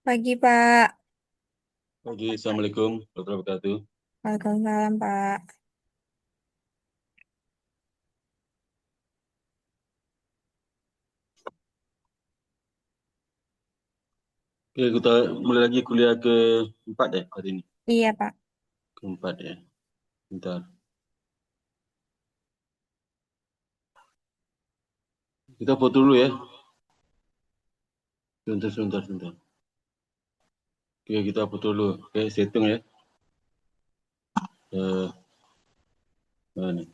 Pagi, Pak. Pagi, Assalamualaikum warahmatullahi wabarakatuh. Waalaikumsalam, Pak. Oke, kita mulai lagi kuliah ke-4 hari ini. Iya, Pak. Ke-4 ya. Bentar. Kita foto dulu ya. Sebentar. Oke, kita foto dulu. Oke, setting ya. Mana?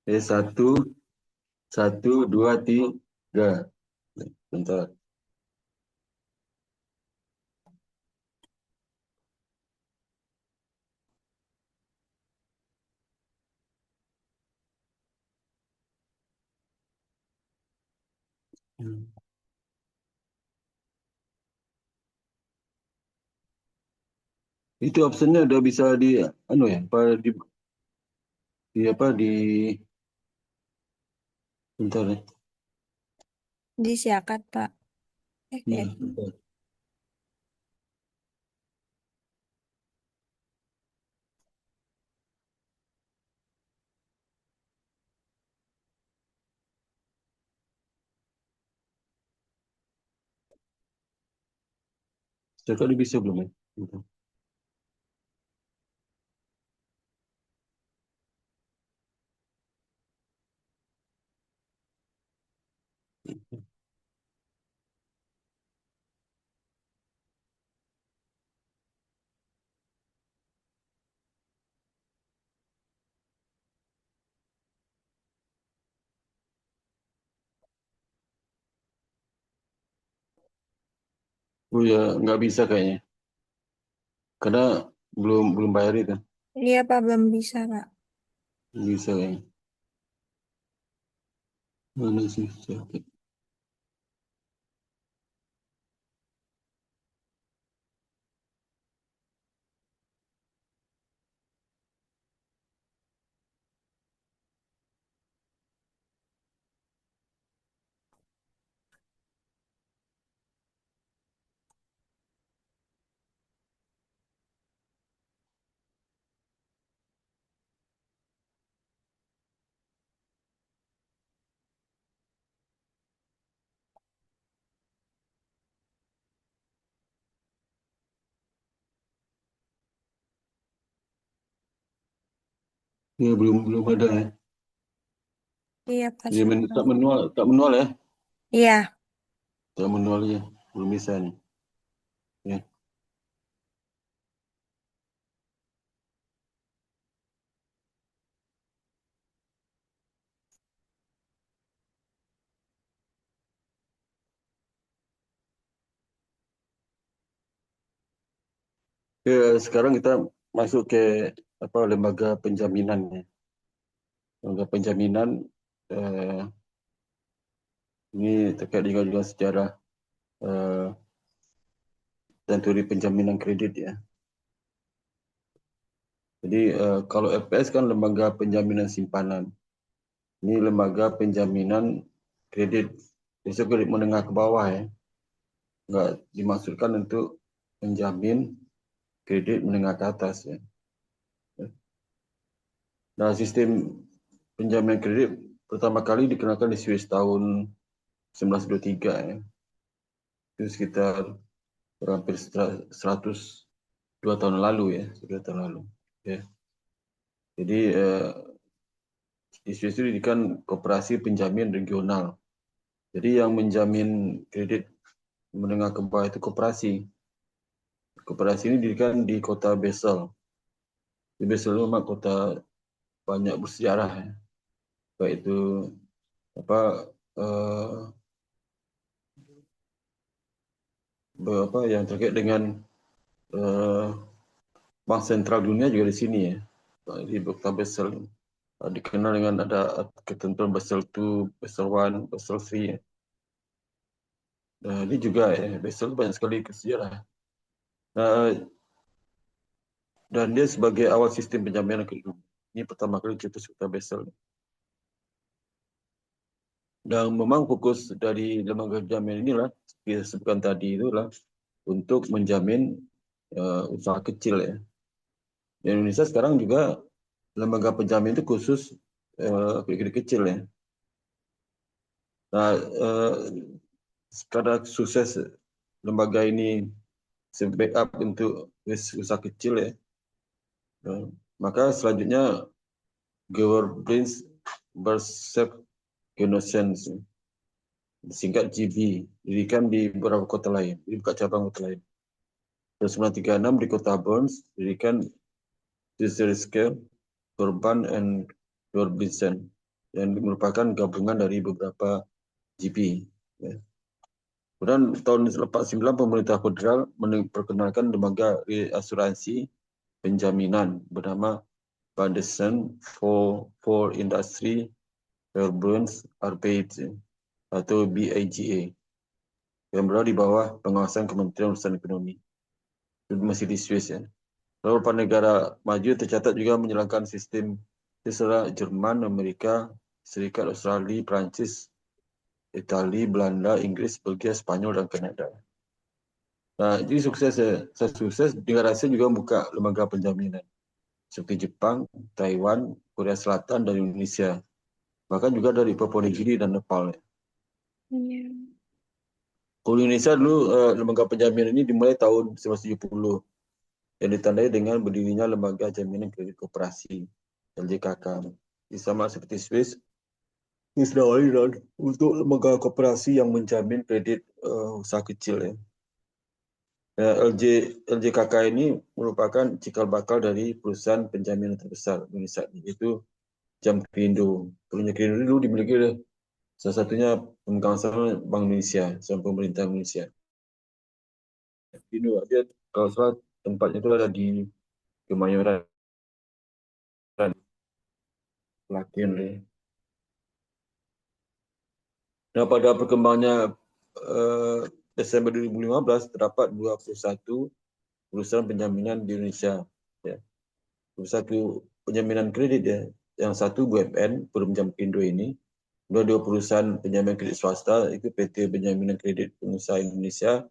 Satu, satu, dua, tiga. Bentar. Itu optionnya udah bisa di anu ya, apa di apa di bentar ya. Disiakat, Pak. Iya, Lihat. bentar. Cakap dia bisa belum ya? Bentar. Oh ya, nggak bisa kayaknya. Karena belum belum bayar itu. Iya, Pak. Belum bisa, Pak. Bisa kayaknya. Mana sih? Cakap. Ya, belum belum ada ya. Iya, Pak. Dia tak manual ya. Iya. Tak manual ya. Belum bisa nih. Ya. Ya, sekarang kita masuk ke apa lembaga penjaminan ya. Lembaga penjaminan eh, ini terkait dengan sejarah eh, dan teori penjaminan kredit ya. Jadi kalau LPS kan lembaga penjaminan simpanan. Ini lembaga penjaminan kredit. Besok kredit menengah ke bawah ya. Enggak dimaksudkan untuk menjamin kredit menengah ke atas ya. Nah, sistem penjaminan kredit pertama kali dikenalkan di Swiss tahun 1923 ya. Itu sekitar hampir 102 tahun lalu ya, 102 tahun lalu. Ya. Jadi isu-isu ini kan koperasi penjamin regional. Jadi yang menjamin kredit menengah ke bawah itu koperasi. Koperasi ini didirikan di kota Basel. Di Basel itu memang kota banyak bersejarah, ya. Baik itu apa eh, apa yang terkait dengan eh, Bank Sentral Dunia juga di sini, ya, di kota Basel. Dikenal dengan ada ketentuan Basel II, Basel I, Basel III. Ya. Ini juga, ya, Basel banyak sekali sejarah. Nah, dan dia sebagai awal sistem penjaminan kredit. Ini pertama kali cetus kota Basel. Dan memang fokus dari lembaga penjamin inilah, seperti sebutkan tadi itulah, untuk menjamin usaha kecil, ya. Di Indonesia sekarang juga lembaga penjamin itu khusus kredit kecil, ya. Nah, karena sukses lembaga ini backup untuk usaha kecil, ya. Maka selanjutnya Georges Berset Genossens, disingkat GB, didirikan di beberapa kota lain, dibuka cabang kota lain. Tahun 1936 di kota Burns, didirikan Scale, Urban and Robinson, yang merupakan gabungan dari beberapa GP. Ya. Kemudian tahun 1949 pemerintah federal memperkenalkan lembaga asuransi penjaminan bernama Foundation for Industry Burns Arbeit atau BIGA yang berada di bawah pengawasan Kementerian Urusan Ekonomi. Itu masih di Swiss, ya. Lalu beberapa negara maju tercatat juga menjalankan sistem setelah Jerman, Amerika Serikat, Australia, Prancis, Italia, Belanda, Inggris, Belgia, Spanyol, dan Kanada. Nah, jadi sukses negara Asia juga membuka lembaga penjaminan seperti Jepang, Taiwan, Korea Selatan, dan Indonesia. Bahkan juga dari Papua Nugini dan Nepal. Iya. Kalau Indonesia dulu lembaga penjaminan ini dimulai tahun 1970 yang ditandai dengan berdirinya Lembaga Jaminan Kredit Koperasi LJKK. Sama seperti Swiss, Israel untuk lembaga koperasi yang menjamin kredit usaha kecil, ya. LJKK ini merupakan cikal bakal dari perusahaan penjaminan terbesar Indonesia, yaitu Jamkrindo. Jamkrindo dulu dimiliki oleh salah satunya pemegang saham Bank Indonesia, saham pemerintah Indonesia. Jamkrindo, dia kalau salah tempatnya itu ada di Kemayoran, Klaten, ya. Nah, pada perkembangannya Desember 2015 terdapat 21 perusahaan penjaminan di Indonesia, ya. 21 penjaminan kredit, ya. Yang satu BUMN, Perum Jampindo ini. Dua perusahaan penjaminan kredit swasta, itu PT Penjaminan Kredit Pengusaha Indonesia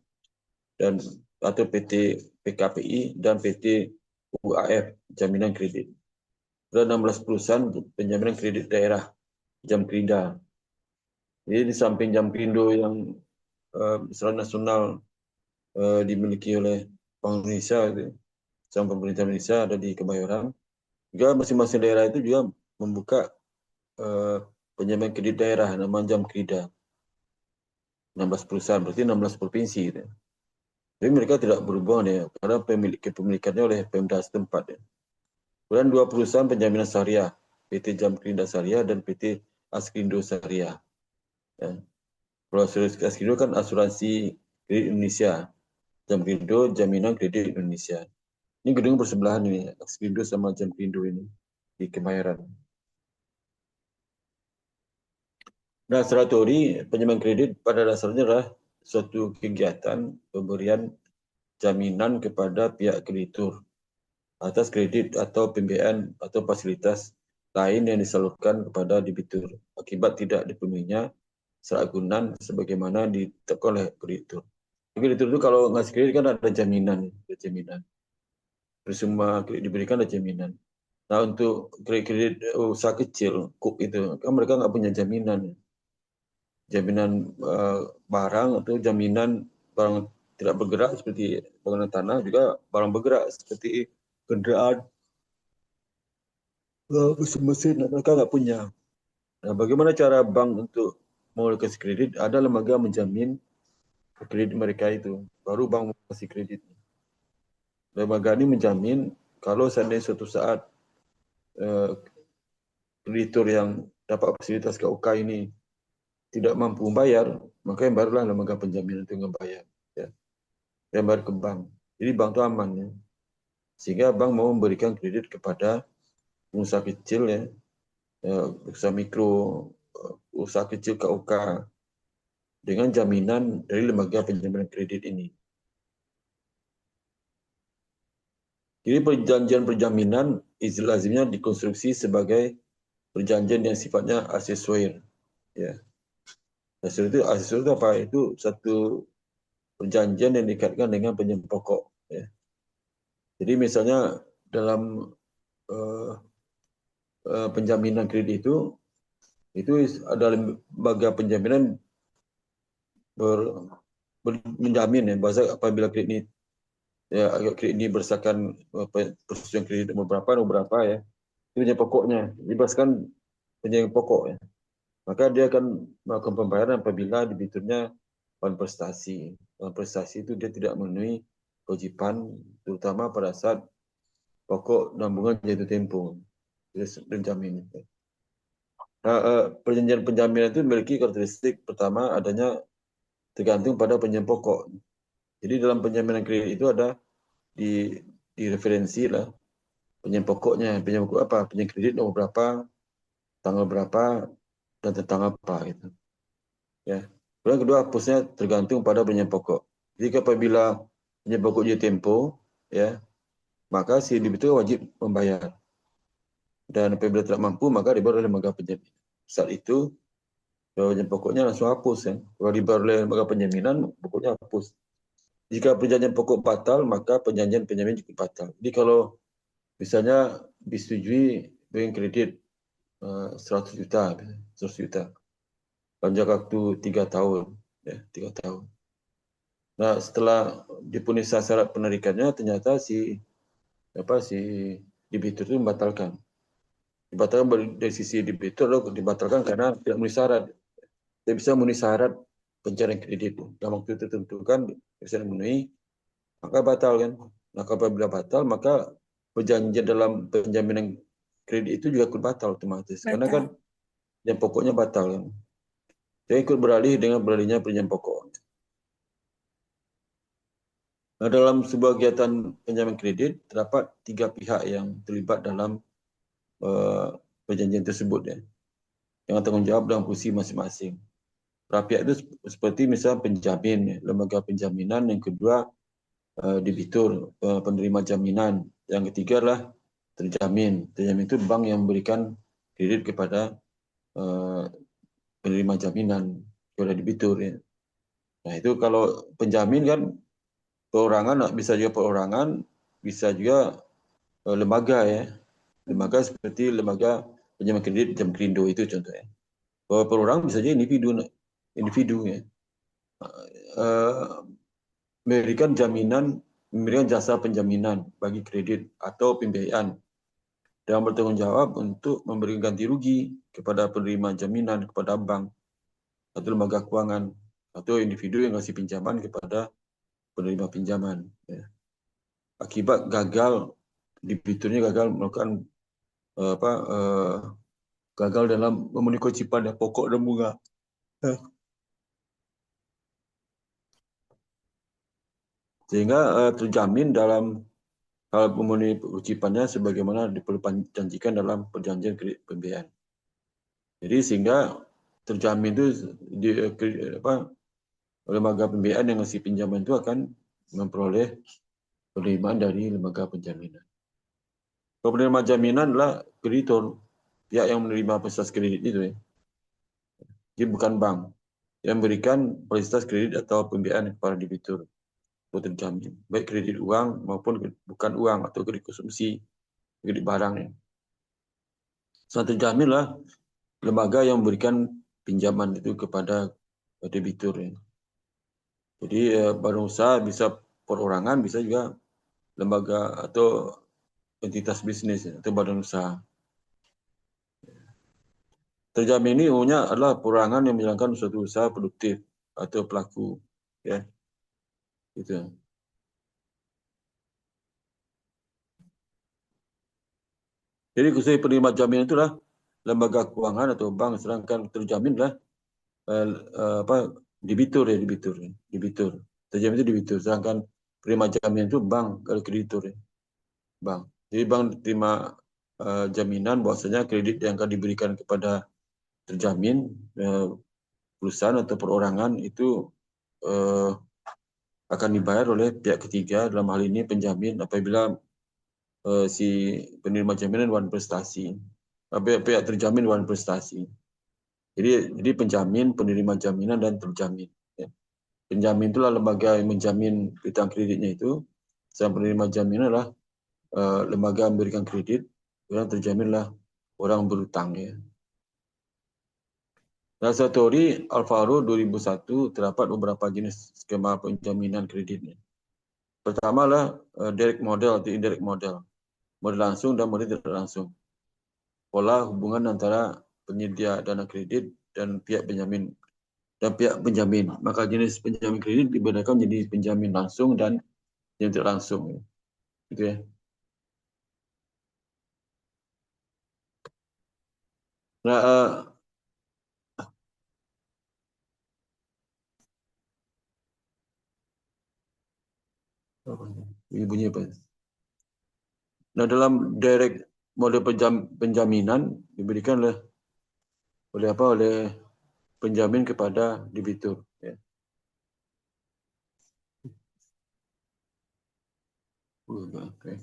dan atau PT PKPI dan PT UAF Jaminan Kredit. Dan 16 perusahaan penjaminan kredit daerah Jamkrinda. Jadi di samping Jamkrindo yang secara nasional dimiliki oleh Bank Indonesia, sama pemerintah Indonesia ada di Kemayoran. Juga masing-masing daerah itu juga membuka penjaminan kredit daerah nama Jamkrida. 16 perusahaan, berarti 16 provinsi. Gitu. Tapi mereka tidak berhubungan, ya, karena kepemilikannya oleh Pemda setempat. Ya. Kemudian 2 perusahaan penjaminan syariah, PT Jamkrinda Syariah dan PT Askrindo Syariah. Ya. Kalau Askrindo kan asuransi kredit Indonesia, Jamkrindo Jaminan Kredit Indonesia. Ini gedung bersebelahan ini, Askrindo sama Jamkrindo ini di Kemayoran. Nah, secara teori, penjaminan kredit pada dasarnya adalah suatu kegiatan pemberian jaminan kepada pihak kreditur atas kredit atau pembiayaan atau fasilitas lain yang disalurkan kepada debitur akibat tidak dipenuhinya syarat agunan sebagaimana ditetapkan oleh kreditur. Kreditur itu kalau ngasih kredit kan ada jaminan, semua kredit diberikan ada jaminan. Nah, untuk kredit usaha kecil, KUK itu kan mereka nggak punya jaminan. Jaminan barang atau jaminan barang tidak bergerak seperti bangunan tanah, juga barang bergerak seperti kendaraan. mesin mereka nggak punya. Nah, bagaimana cara bank untuk mau kasih kredit? Ada lembaga menjamin kredit mereka itu. Baru bank mau kasih kredit. Lembaga ini menjamin kalau seandainya suatu saat eh, kreditur yang dapat fasilitas KUK ini tidak mampu membayar, maka yang barulah lembaga penjaminan itu membayar. Ya. Yang bayar ke bank. Jadi bank itu aman. Ya. Sehingga bank mau memberikan kredit kepada pengusaha kecil, ya, usaha mikro, usaha kecil KUK dengan jaminan dari lembaga penjaminan kredit ini. Jadi perjanjian perjaminan lazimnya dikonstruksi sebagai perjanjian yang sifatnya aksesuer. Ya. Aksesuer itu apa? Itu satu perjanjian yang dikaitkan dengan pinjam pokok. Ya. Jadi misalnya dalam uh, penjaminan kredit itu ada lembaga penjaminan ber, menjamin, ya, bahasa apabila kredit ini, ya, kredit ini berdasarkan persetujuan kredit nomor berapa ya, itu pinjam pokoknya dibebaskan pinjam pokok, ya. Maka dia akan melakukan pembayaran apabila debiturnya prestasi. Prestasi itu dia tidak memenuhi kewajiban, terutama pada saat pokok dan bunga jatuh tempo. Dan jamin. Nah, perjanjian penjaminan itu memiliki karakteristik pertama adanya tergantung pada pinjam pokok. Jadi dalam penjaminan kredit itu ada di referensi lah pinjam pokoknya, pinjam pokok apa, pinjam kredit nomor berapa, tanggal berapa, dan tentang apa gitu. Ya. Kemudian kedua, hapusnya tergantung pada pinjam pokok. Jika apabila pinjam pokok jatuh tempo, ya, maka si debitur wajib membayar. Dan apabila tidak mampu, maka dibayar oleh lembaga penjamin. Saat itu pinjam pokoknya langsung hapus, ya. Kalau dibayar oleh lembaga penjaminan, pokoknya hapus. Jika perjanjian pokok batal, maka perjanjian penjamin juga batal. Jadi kalau misalnya disetujui dengan kredit 100 juta, 100 juta, panjang waktu 3 tahun, ya, 3 tahun. Nah, setelah dipenuhi syarat penarikannya, ternyata si debitur itu membatalkan. Dibatalkan dari sisi debitur, lalu dibatalkan karena tidak memenuhi syarat. Tidak bisa memenuhi syarat pencairan kredit. Dalam waktu tertentu kan bisa memenuhi, maka batal kan. Nah, apabila batal, maka perjanjian dalam penjaminan kredit itu juga ikut batal otomatis. Karena kan Batal. yang pokoknya batal kan. Dia ikut beralih dengan beralihnya pinjam pokok. Nah, dalam sebuah kegiatan pinjaman kredit terdapat 3 pihak yang terlibat dalam perjanjian tersebut, ya, yang tanggung jawab dalam fungsi masing-masing. Pihak itu seperti misalnya penjamin, ya, lembaga penjaminan, yang kedua debitur, penerima jaminan, yang ketiga adalah terjamin. Terjamin itu bank yang memberikan kredit kepada uh, penerima jaminan, kepada debitur, ya. Nah, itu kalau penjamin kan perorangan, bisa juga perorangan, bisa juga lembaga, ya. Lembaga seperti lembaga pinjaman kredit jam kerindo itu contohnya. Kalau perorangan bisa jadi individu, ya. Memberikan jaminan, memberikan jasa penjaminan bagi kredit atau pembiayaan dan bertanggung jawab untuk memberikan ganti rugi kepada penerima jaminan, kepada bank atau lembaga keuangan atau individu yang ngasih pinjaman kepada penerima pinjaman, ya. Akibat gagal, debiturnya gagal melakukan apa gagal dalam memenuhi kewajiban yang pokok dan bunga, ya. Sehingga terjamin dalam hal memenuhi kewajibannya sebagaimana diperjanjikan dalam perjanjian kredit pembiayaan. Jadi sehingga terjamin itu di lembaga pembiayaan yang ngasih pinjaman itu akan memperoleh penerimaan dari lembaga penjaminan. Penerima jaminan adalah kreditor, pihak yang menerima fasilitas kredit itu, ya. Jadi bukan bank yang memberikan fasilitas kredit atau pembiayaan kepada debitur atau terjamin, baik kredit uang maupun bukan uang atau kredit konsumsi, kredit barang, ya. Saat terjamin lah lembaga yang memberikan pinjaman itu kepada debitur, ya. Jadi badan usaha bisa perorangan, bisa juga lembaga atau entitas bisnis, ya, atau badan usaha. Terjamin ini umumnya adalah perorangan yang menjalankan suatu usaha produktif atau pelaku, ya, gitu. Jadi khusus penerima jaminan itulah lembaga keuangan atau bank, sedangkan terjaminlah apa debitur ya, debitur. Terjamin itu debitur, sedangkan penerima jaminan itu bank kalau kreditur ya, bank. Jadi bank terima jaminan bahwasanya kredit yang akan diberikan kepada terjamin perusahaan atau perorangan itu eh, akan dibayar oleh pihak ketiga, dalam hal ini penjamin apabila si penerima jaminan wan prestasi, pihak terjamin wan prestasi. Jadi penjamin, penerima jaminan dan terjamin. Ya. Penjamin itulah lembaga yang menjamin piutang kreditnya itu, sedang penerima jaminan adalah lembaga memberikan kredit, dan terjaminlah orang berutang ya. Dalam satu teori Alvaro 2001 terdapat beberapa jenis skema penjaminan kreditnya. Pertama adalah direct model atau indirect model. Model langsung dan model tidak langsung. Pola hubungan antara penyedia dana kredit dan pihak penjamin. Maka jenis penjamin kredit dibedakan menjadi penjamin langsung dan yang tidak langsung. Gitu ya. Nah, bunyi apa? Nah, dalam direct model penjaminan diberikan oleh penjamin kepada debitur. Ya. Okay.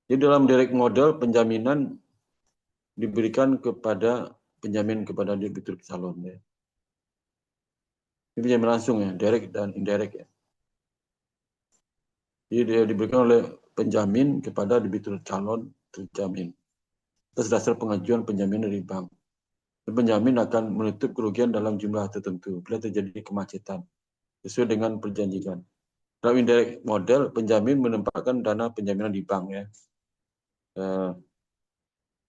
Jadi dalam direct model penjaminan diberikan kepada penjamin kepada debitur calon. Ya. Ini penjamin langsung ya, direct dan indirect ya. Jadi dia diberikan oleh penjamin kepada debitur calon terjamin atas dasar pengajuan penjaminan dari bank. Dan penjamin akan menutup kerugian dalam jumlah tertentu bila terjadi kemacetan sesuai dengan perjanjian. Dalam indirect model, penjamin menempatkan dana penjaminan di bank ya.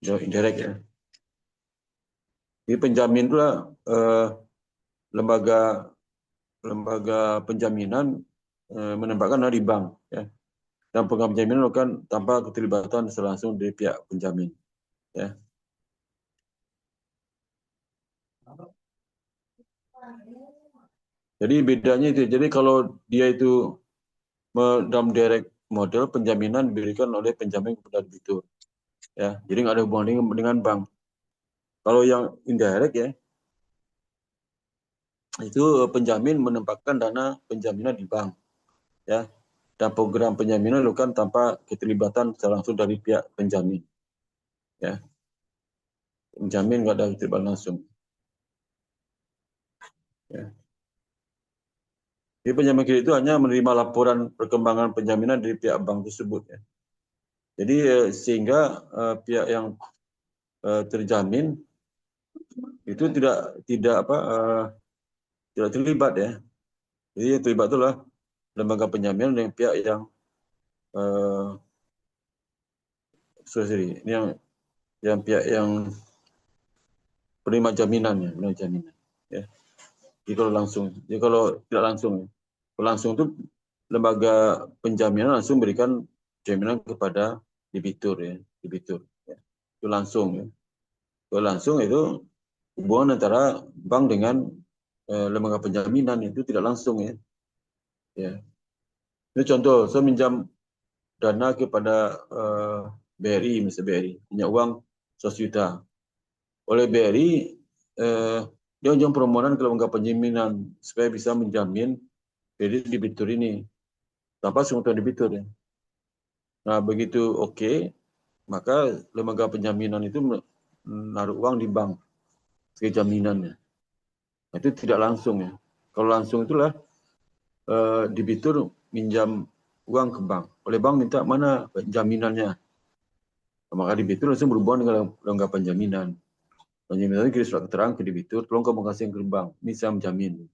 Indirect ya. Jadi penjamin itulah lembaga penjaminan menempatkan dana di bank ya. Dan program penjaminan dilakukan tanpa keterlibatan langsung dari pihak penjamin ya. Jadi bedanya itu. Jadi kalau dia itu dalam direct model penjaminan diberikan oleh penjamin kepada debitur ya. Jadi nggak ada hubungan dengan bank. Kalau yang indirect ya, itu penjamin menempatkan dana penjaminan di bank ya. Dan program penjaminan dilakukan tanpa keterlibatan secara langsung dari pihak penjamin ya. Penjamin nggak ada keterlibatan langsung ya. Jadi penjamin kredit itu hanya menerima laporan perkembangan penjaminan dari pihak bank tersebut ya. Jadi sehingga pihak yang terjamin itu tidak terlibat ya. Jadi yang terlibat itulah lembaga penjaminan dengan pihak yang sorry, ini yang pihak yang penerima jaminan ya, penerima jaminan ya. Jadi kalau tidak langsung ya. Kalau langsung itu lembaga penjaminan langsung berikan jaminan kepada debitur ya, debitur ya. Itu langsung ya. Kalau langsung itu hubungan antara bank dengan lembaga penjaminan itu tidak langsung ya. Ya. Ini contoh, saya minjam dana kepada BRI, misalnya BRI, punya uang 100 juta. Oleh BRI, dia ujung permohonan ke lembaga penjaminan supaya bisa menjamin kredit debitur ini tanpa pengetahuan debitur ya. Nah begitu oke, maka lembaga penjaminan itu menaruh uang di bank sebagai jaminannya. Nah, itu tidak langsung ya. Kalau langsung itulah debitur minjam uang ke bank. Oleh bank minta mana jaminannya. Maka debitur langsung berhubungan dengan lembaga penjaminan. Penjaminan itu kirim surat keterangan ke debitur, tolong kamu kasih ke bank. Ini saya menjamin.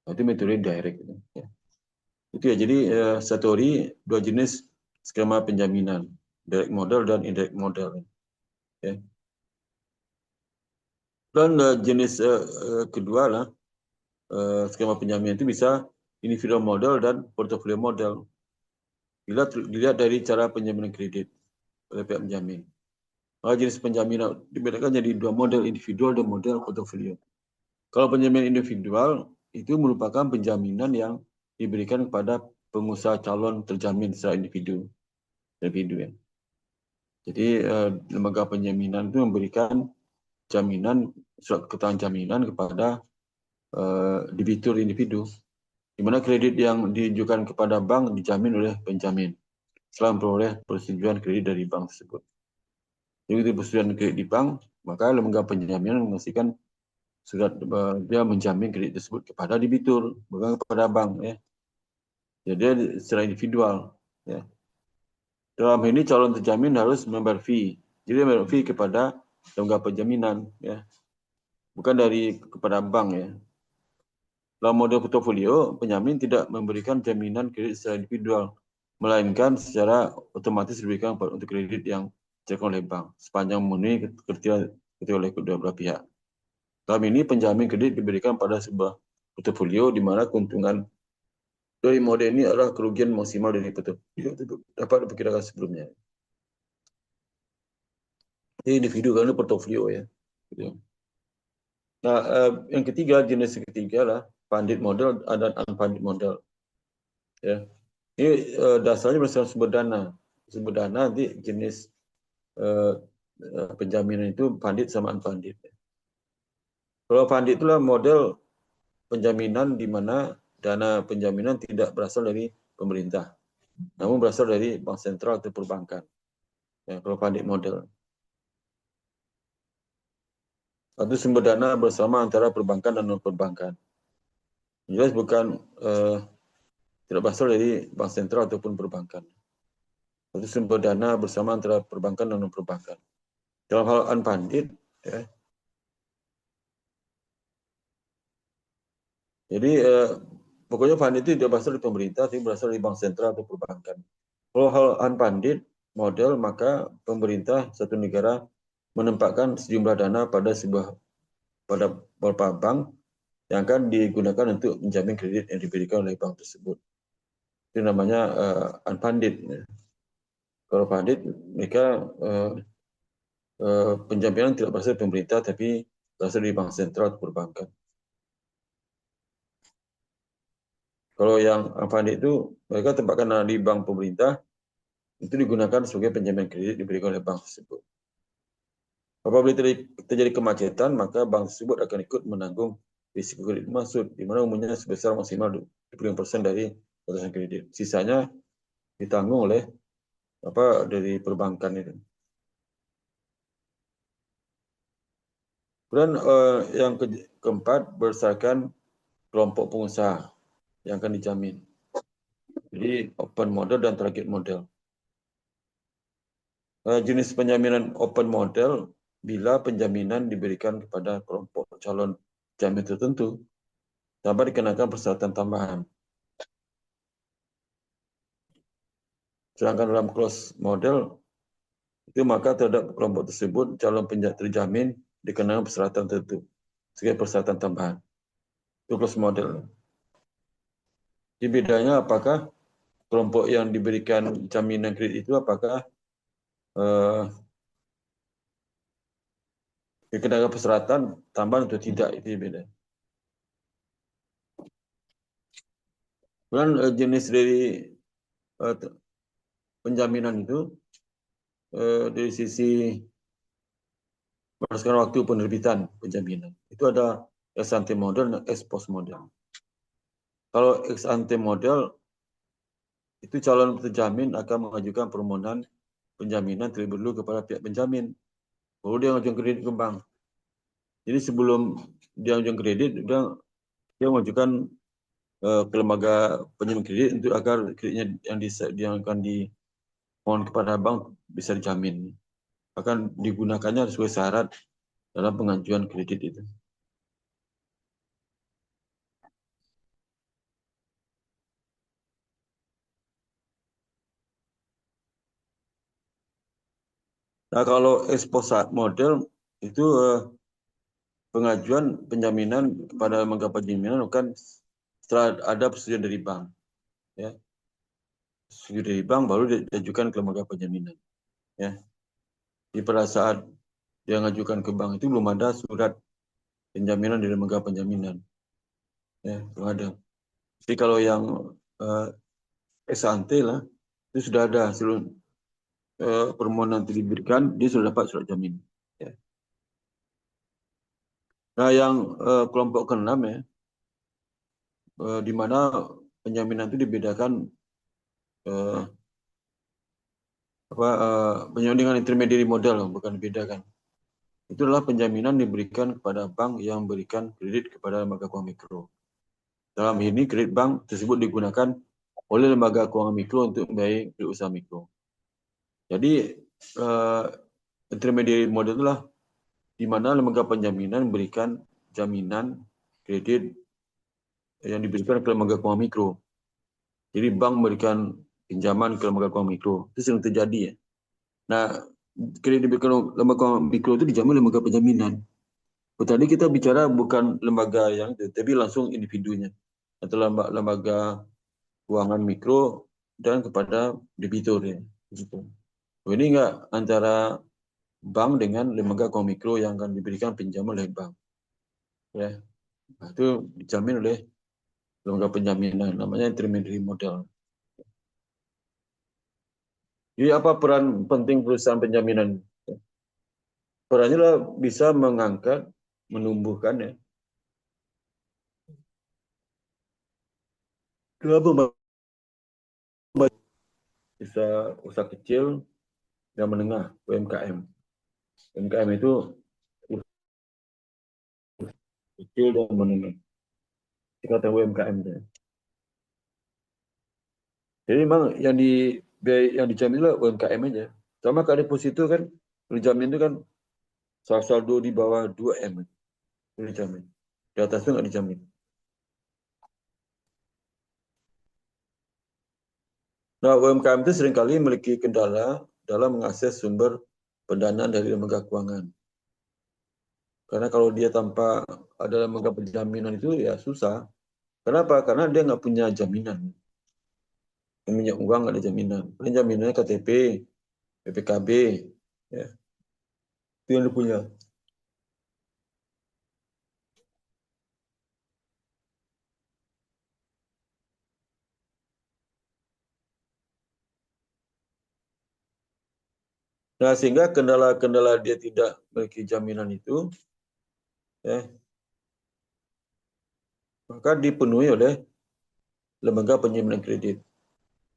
Nah, itu metode direct. Ya. Itu ya, jadi Satori dua jenis skema penjaminan, direct model dan indirect model. Ya. Dan jenis kedua lah, skema penjaminan itu bisa individual model dan portfolio model. Bila dilihat dari cara penjaminan kredit oleh pihak penjamin. Maka jenis penjaminan dibedakan jadi dua model, individual dan model portfolio. Kalau penjaminan individual itu merupakan penjaminan yang diberikan kepada pengusaha calon terjamin secara individu ya. Jadi lembaga penjaminan itu memberikan jaminan surat keterangan jaminan kepada debitur individu, di mana kredit yang diajukan kepada bank dijamin oleh penjamin setelah memperoleh persetujuan kredit dari bank tersebut. Jadi persetujuan kredit di bank, maka lembaga penjaminan memastikan surat dia menjamin kredit tersebut kepada debitur, bukan kepada bank ya. Jadi secara individual ya. Dalam ini calon terjamin harus membayar fee. Jadi membayar fee kepada lembaga penjaminan ya, bukan dari kepada bank ya. Dalam model portofolio, penjamin tidak memberikan jaminan kredit secara individual, melainkan secara otomatis diberikan untuk kredit yang dilakukan oleh bank sepanjang memenuhi kriteria oleh kedua belah pihak. Dalam ini penjamin kredit diberikan pada sebuah portofolio di mana keuntungan dari model ini adalah kerugian maksimal dari portofolio dapat diperkirakan sebelumnya. Ini individu karena portofolio ya. Nah, yang ketiga, jenis ketiga lah funded model dan unfunded model. Ya. Ini dasarnya berdasarkan sumber dana. Sumber dana nanti jenis penjaminan itu funded sama unfunded. Kalau funded itulah model penjaminan di mana dana penjaminan tidak berasal dari pemerintah, namun berasal dari bank sentral atau perbankan. Ya, kalau funded model. Itu sumber dana bersama antara perbankan dan non perbankan. Jelas bukan tidak berasal dari bank sentral ataupun perbankan. Itu sumber dana bersama antara perbankan dan non perbankan. Dalam hal unfunded, ya, jadi pokoknya funded itu tidak berasal dari pemerintah, tapi berasal dari bank sentral atau perbankan. Kalau hal unfunded model, maka pemerintah satu negara menempatkan sejumlah dana pada beberapa bank yang akan digunakan untuk menjamin kredit yang diberikan oleh bank tersebut. Itu namanya unfunded. Kalau funded, mereka penjaminan tidak berasal dari pemerintah, tapi berasal dari bank sentral atau perbankan. Kalau yang unfunded itu, mereka tempatkan dana di bank pemerintah, itu digunakan sebagai penjamin kredit diberikan oleh bank tersebut. Apabila terjadi kemacetan, maka bank tersebut akan ikut menanggung risiko kredit maksud, di mana umumnya sebesar maksimal 25% dari batasan kredit. Sisanya ditanggung oleh dari perbankan itu. Kemudian yang keempat berdasarkan kelompok pengusaha yang akan dijamin. Jadi open model dan target model. Jenis penjaminan open model bila penjaminan diberikan kepada kelompok calon jamin tertentu tanpa dikenakan persyaratan tambahan. Sedangkan dalam close model itu maka terhadap kelompok tersebut calon terjamin dikenakan persyaratan tertentu sebagai persyaratan tambahan. Itu close model. Jadi bedanya apakah kelompok yang diberikan jaminan kredit itu apakah dikenakan persyaratan tambahan atau tidak, itu beda. Kemudian jenis dari penjaminan itu dari sisi berdasarkan waktu penerbitan penjaminan. Itu ada ex ante model dan ex post model. Kalau ex ante model itu calon terjamin akan mengajukan permohonan penjaminan terlebih dahulu kepada pihak penjamin. Baru dia mengajukan kredit ke bank. Jadi sebelum dia mengajukan kredit, dia mengajukan ke lembaga penjamin kredit untuk agar kreditnya yang akan dimohon kepada bank bisa dijamin. Akan digunakannya sesuai syarat dalam pengajuan kredit itu. Nah, kalau exposat model itu pengajuan penjaminan kepada lembaga penjaminan bukan setelah ada persetujuan dari bank. Ya. Persetujuan dari bank baru diajukan ke lembaga penjaminan. Ya. Di pada saat dia mengajukan ke bank itu belum ada surat penjaminan dari lembaga penjaminan. Ya, belum ada. Jadi kalau yang ex ante lah, itu sudah ada seluruh permohonan nanti diberikan, dia sudah dapat surat jamin. Ya. Nah, yang kelompok keenam ya, di mana penjaminan itu dibedakan eh, penjaminan dengan intermediary modal, bukan dibedakan. Itu adalah penjaminan diberikan kepada bank yang memberikan kredit kepada lembaga keuangan mikro. Dalam ini kredit bank tersebut digunakan oleh lembaga keuangan mikro untuk membiayai kredit usaha mikro. Jadi intermediary model itulah di mana lembaga penjaminan memberikan jaminan kredit yang diberikan ke lembaga keuangan mikro. Jadi bank memberikan pinjaman ke lembaga keuangan mikro. Itu sering terjadi ya. Nah, kredit diberikan lembaga keuangan mikro itu dijamin lembaga penjaminan. Tadi kita bicara bukan lembaga yang itu, tapi langsung individunya atau lembaga keuangan mikro dan kepada debitur ya. Gitu. Ini enggak antara bank dengan lembaga keuangan mikro yang akan diberikan pinjaman oleh bank. Ya, nah, itu dijamin oleh lembaga penjaminan, namanya intermediary model. Jadi apa peran penting perusahaan penjaminan? Perannya adalah bisa mengangkat, menumbuhkan ya, bisa usaha kecil dan menengah UMKM. UMKM itu kecil dan menengah. Tingkatan UMKM. Jadi memang yang dijamin lah UMKM aja. Sama kayak deposito kan, dijamin itu kan saldo di bawah 2M itu dijamin. Di atas itu nggak dijamin. Nah, UMKM itu seringkali memiliki kendala dalam mengakses sumber pendanaan dari lembaga keuangan. Karena kalau dia tanpa ada lembaga penjaminan itu ya susah. Kenapa? Karena dia nggak punya jaminan. Yang punya uang nggak ada jaminan. Paling jaminannya KTP, BPKB, ya. Itu yang dia punya. Nah, sehingga kendala-kendala dia tidak memiliki jaminan itu, ya, maka dipenuhi oleh lembaga penjaminan kredit.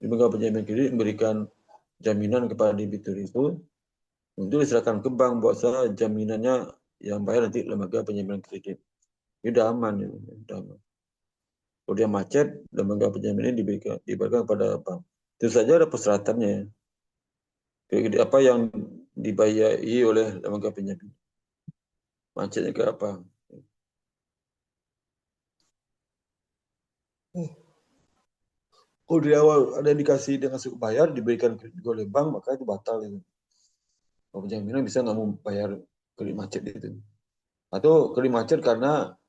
Lembaga penjaminan kredit memberikan jaminan kepada debitur itu untuk diserahkan ke bank bahwa jaminannya yang bayar nanti lembaga penjaminan kredit. Ini udah aman, ya. Udah aman. Kalau dia macet, lembaga penjaminan diberikan kepada bank. Itu saja ada persyaratannya. Apa yang dibayari oleh lembaga penjamin. Macetnya ke apa? Kalau di awal ada indikasi dengan suku bayar diberikan kredit oleh bank, maka itu batal itu. Kalau penjaminan bisa nggak mau bayar kredit macet itu. Atau kredit macet karena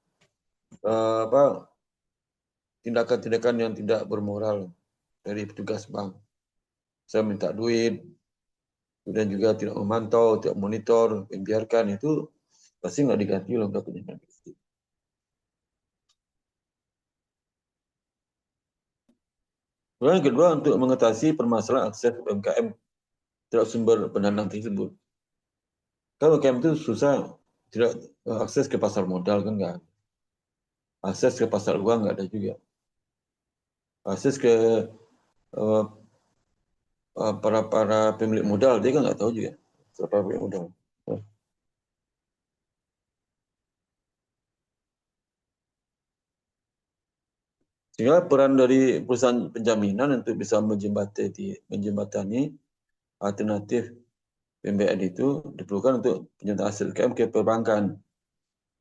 apa tindakan-tindakan yang tidak bermoral dari petugas bank. Saya minta duit, dan juga tidak memantau, tidak monitor, membiarkan itu pasti nggak diganti oleh lembaga penjaminan. Yang kedua untuk mengatasi permasalahan akses UMKM terhadap sumber pendanaan tersebut. Kalau UMKM itu susah tidak akses ke pasar modal kan nggak, akses ke pasar uang nggak ada juga, akses ke uh, para pemilik modal dia kan nggak tahu juga siapa pemilik modal. Sehingga peran dari perusahaan penjaminan untuk bisa menjembatani alternatif PMBN itu diperlukan untuk penyertaan hasil UMKM ke perbankan.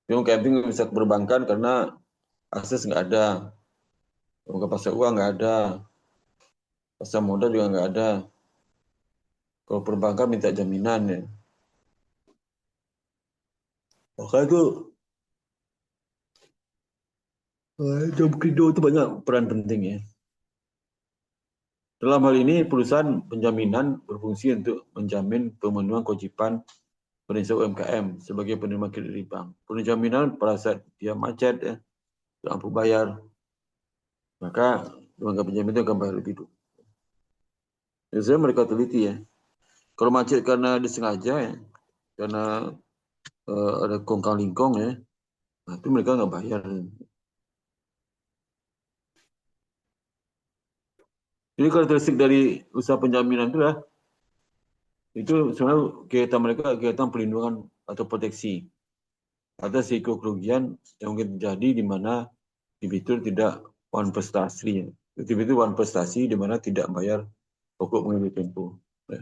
UMKM bisa ke perbankan karena akses nggak ada, ke pasar uang nggak ada, pasar modal juga nggak ada. Kalau perbankan minta jaminan ya. Maka itu Job Credo itu banyak peran penting ya. Dalam hal ini, perusahaan penjaminan berfungsi untuk menjamin pemenuhan kewajiban penerima UMKM sebagai penerima kredit di bank. Penjaminan pada saat dia macet, ya, tidak mampu bayar, maka lembaga penjamin itu akan bayar lebih dulu. Biasanya mereka teliti ya. Kalau macet karena disengaja ya, karena ada kongkang lingkong ya, nah, itu mereka nggak bayar. Jadi karakteristik dari usaha penjaminan itu sebenarnya kegiatan mereka kegiatan perlindungan atau proteksi atas risiko kerugian yang mungkin terjadi di mana debitur tidak one prestasi. Debitur one prestasi di mana tidak bayar pokok mengambil tempo. Ya.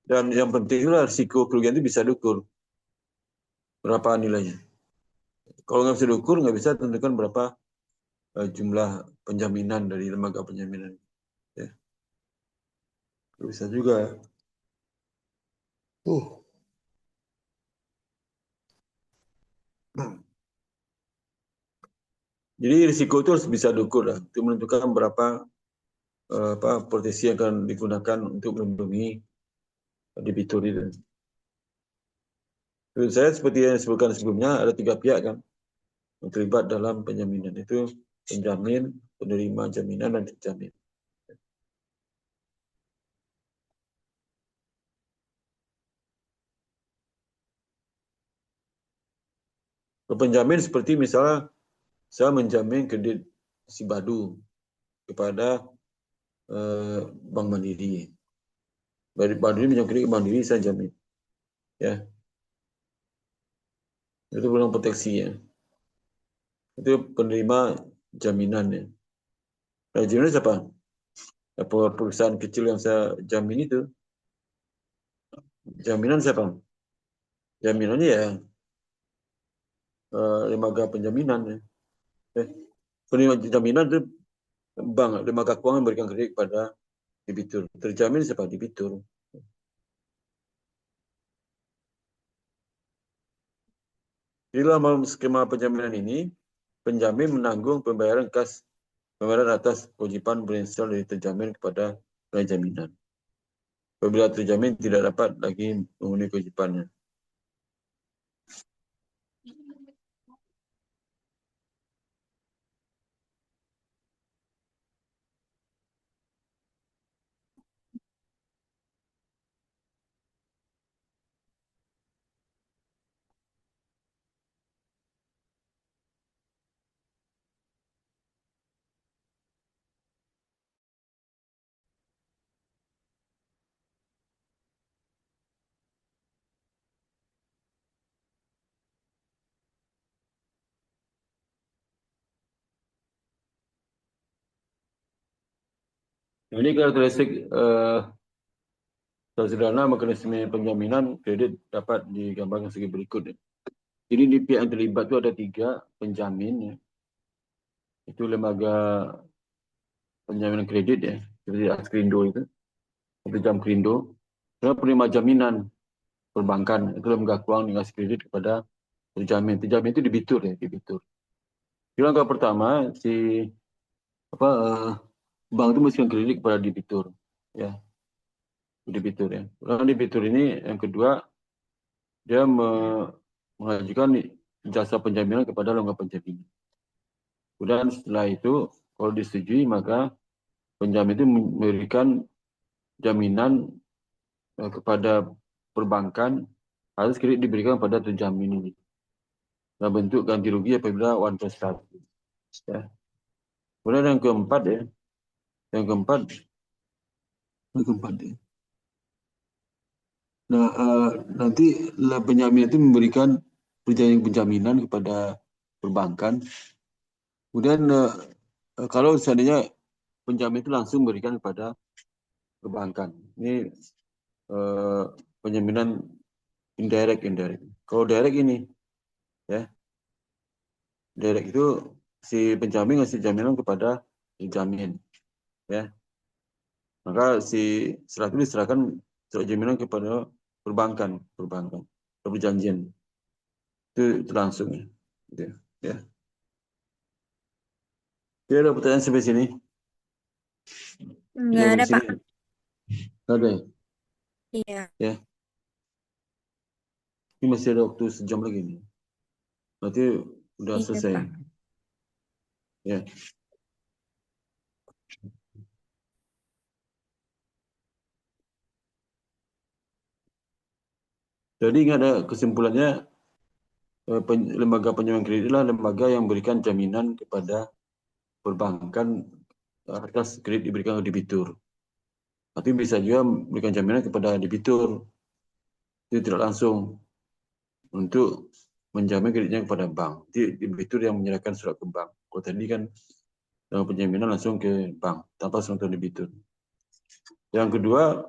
Dan yang penting adalah risiko kerugian itu bisa diukur berapa nilainya. Kalau nggak bisa diukur, nggak bisa tentukan berapa jumlah penjaminan dari lembaga penjaminan. Ya. Bisa juga. Uh. Jadi risiko itu harus bisa diukur lah, untuk menentukan berapa proteksi yang akan digunakan untuk melindungi debitur itu. Menurut saya seperti yang disebutkan sebelumnya, ada 3 pihak kan yang terlibat dalam penjaminan, itu penjamin, penerima jaminan, dan penjamin. Penjamin seperti misalnya saya menjamin kredit si Badu kepada Bank Mandiri. Bank Mandiri menjamin kredit Bank Mandiri, saya jamin. Ya, itu bilang proteksi ya. Itu penerima jaminan ya. Nah, jaminan siapa? Perusahaan kecil yang saya jamin itu, jaminan siapa? Jaminannya ya lembaga penjaminan ya. Penerima jaminan itu bank, lembaga keuangan memberikan kredit kepada debitur. Terjamin siapa? Debitur. Di dalam skema penjaminan ini, penjamin menanggung pembayaran pembayaran atas kewajiban berinisial dari terjamin kepada penjaminan. Apabila terjamin tidak dapat lagi memenuhi kewajibannya. Ini karakteristik sederhana mekanisme penjaminan kredit dapat digambarkan sebagai berikut. Jadi di pihak yang terlibat itu ada 3 penjamin. Ya. Itu lembaga penjaminan kredit ya, seperti Askrindo itu, atau Jamkrindo. Lalu penerima jaminan perbankan, itu lembaga keuangan yang ngasih kredit kepada terjamin. Terjamin itu debitur ya, debitur. Di langkah pertama, bank itu mesti kredit kepada debitur. Ya, debitur ya. Lalu debitur ini yang kedua, dia mengajukan jasa penjaminan kepada lembaga penjamin. Kemudian setelah itu, kalau disetujui, maka penjamin itu memberikan jaminan kepada perbankan harus kredit diberikan pada terjamin ini dalam bentuk ganti rugi apabila one prestasi. Ya. Kemudian yang keempat ya, yang keempat ya. Nah, nanti penjamin itu memberikan perjanjian penjaminan kepada perbankan. Kemudian kalau seandainya penjamin itu langsung memberikan kepada perbankan, ini penjaminan indirect. Kalau direct ini, ya, direct itu si penjamin ngasih jaminan kepada penjamin, ya. Maka setelah itu diserahkan surat jaminan kepada perbankan, perjanjian itu langsung, ya. Gitu. Ya. Oke, ada pertanyaan sampai sini. Nggak Sampai ada, sini. Pak. Ada ya? Iya, Ya. Ini masih ada waktu sejam lagi nih. Berarti udah iya, selesai. Pak. Ya. Jadi ingat ya, kesimpulannya lembaga penjamin kredit adalah lembaga yang memberikan jaminan kepada perbankan atas kredit diberikan ke debitur. Tapi bisa juga memberikan jaminan kepada debitur itu tidak langsung untuk menjamin kreditnya kepada bank. Jadi debitur yang menyerahkan surat ke bank. Kalau tadi kan penjaminan langsung ke bank tanpa sentuh debitur. Yang kedua,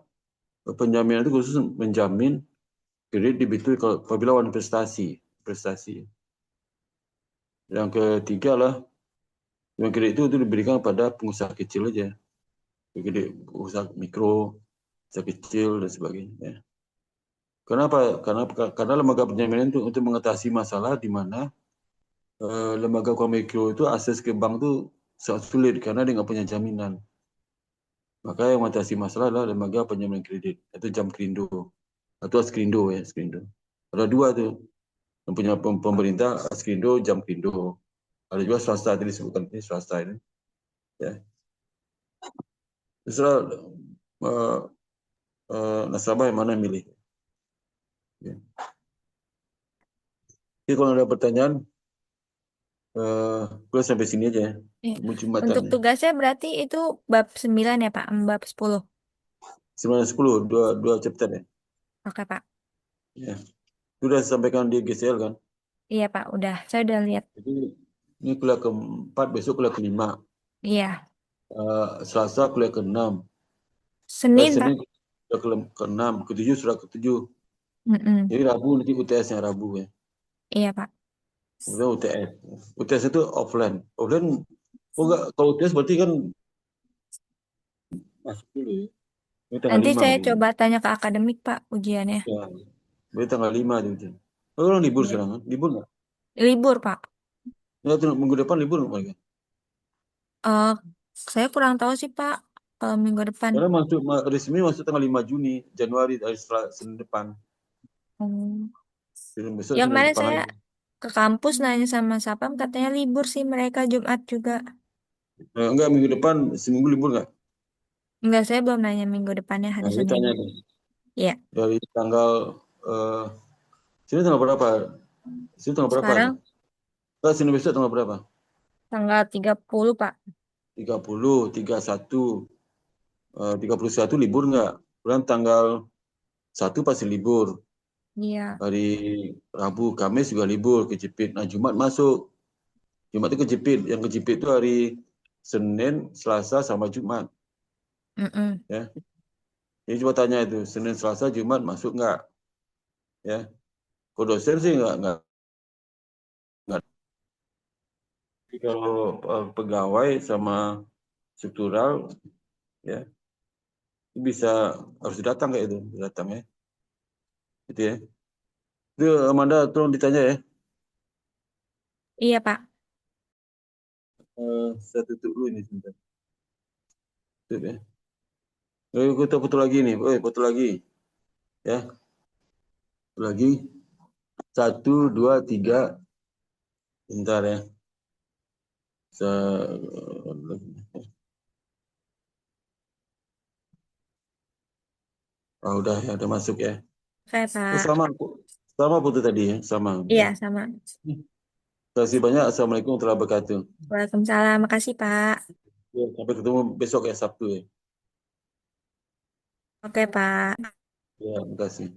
penjaminan itu khusus menjamin kredit debitur apabila wanita prestasi. Yang ketiga lah, yang kredit itu diberikan pada pengusaha kecil aja, kredit usaha mikro, usaha kecil dan sebagainya. Kenapa? Karena lembaga penjaminan itu untuk mengatasi masalah di mana lembaga keuangan mikro itu akses ke bank itu sangat sulit karena dia nggak punya jaminan. Maka yang mengatasi masalah adalah lembaga penjaminan kredit, itu Jam Krindo atau Askrindo ya, Askrindo. Ada dua tuh, yang punya pemerintah Askrindo, Jam Krindo. Ada juga swasta tadi disebutkan ini swasta ini. Ya, terserah uh, nasabah yang mana yang milih. Ya. Jadi kalau ada pertanyaan, boleh sampai sini aja ya. Iya. Jumatan Untuk ya. tugasnya berarti itu bab 9 ya, Pak? Bab 10. 9 10, dua chapter ya. Oke, Pak. Ya. Sudah sampaikan di GCL kan. Iya, Pak. Udah. Saya udah lihat. Jadi ini kuliah keempat, besok kuliah kelima. Iya. Selasa kuliah keenam. Senin, Senin Pak. kuliah keenam, ketujuh sudah ketujuh. Mm-mm. Jadi Rabu nanti UTS-nya Rabu ya. Iya, Pak. Kemudian UTS. UTS itu offline. Offline, oh enggak, kalau UTS berarti kan masuk dulu ya. Ini tanggal Nanti 5 saya berarti. coba tanya ke akademik, Pak, ujiannya. Ya, berarti tanggal 5 itu. Ujian. Oh, orang libur Iya. sekarang kan? Libur nggak? Libur, Pak. Ya, minggu depan libur nggak mereka? Eh, saya kurang tahu sih, Pak. Kalau minggu depan. Karena resmi masuk tanggal 5 Juni, Januari, dari Senin depan. Hmm. Senin besok, Yang Senin kemarin depan saya lagi. ke kampus nanya sama Sapam, katanya libur sih mereka Jumat juga. Enggak, minggu depan, seminggu libur nggak? Enggak, saya belum nanya minggu depannya hari Nah, saya Senin. tanya deh. Iya. Dari tanggal, eh sini tanggal berapa? Sini tanggal berapa? Sekarang Enggak, sini besok tanggal berapa? tanggal 30, Pak. 30, 31, 31 libur nggak? Kemudian tanggal 1 pasti libur. Iya. Hari Rabu, Kamis juga libur, kejepit. Nah, Jumat masuk. Jumat itu kejepit. Yang kejepit itu hari Senin, Selasa, sama Jumat. Mm-mm. Ya. Jadi coba tanya itu, Senin, Selasa, Jumat masuk nggak? Ya. Kalau dosen sih nggak. Tapi kalau pegawai sama struktural, ya itu bisa harus datang kayak itu, datang ya. Gitu ya. Itu Amanda tolong ditanya ya. Iya, Pak. Saya tutup dulu ini sebentar. Tutup ya. Kita foto lagi nih, foto lagi. Ya, foto lagi. 1, 2, 3. Bentar ya. Udah ya, udah masuk ya. Oke, Sama, Pak. sama foto tadi ya, sama. Ya. Iya, sama. Terima kasih banyak. Assalamualaikum warahmatullahi wabarakatuh. Waalaikumsalam. Makasih, Pak. Ya, sampai ketemu besok ya, Sabtu ya. Oke, Pak. Ya, terima kasih.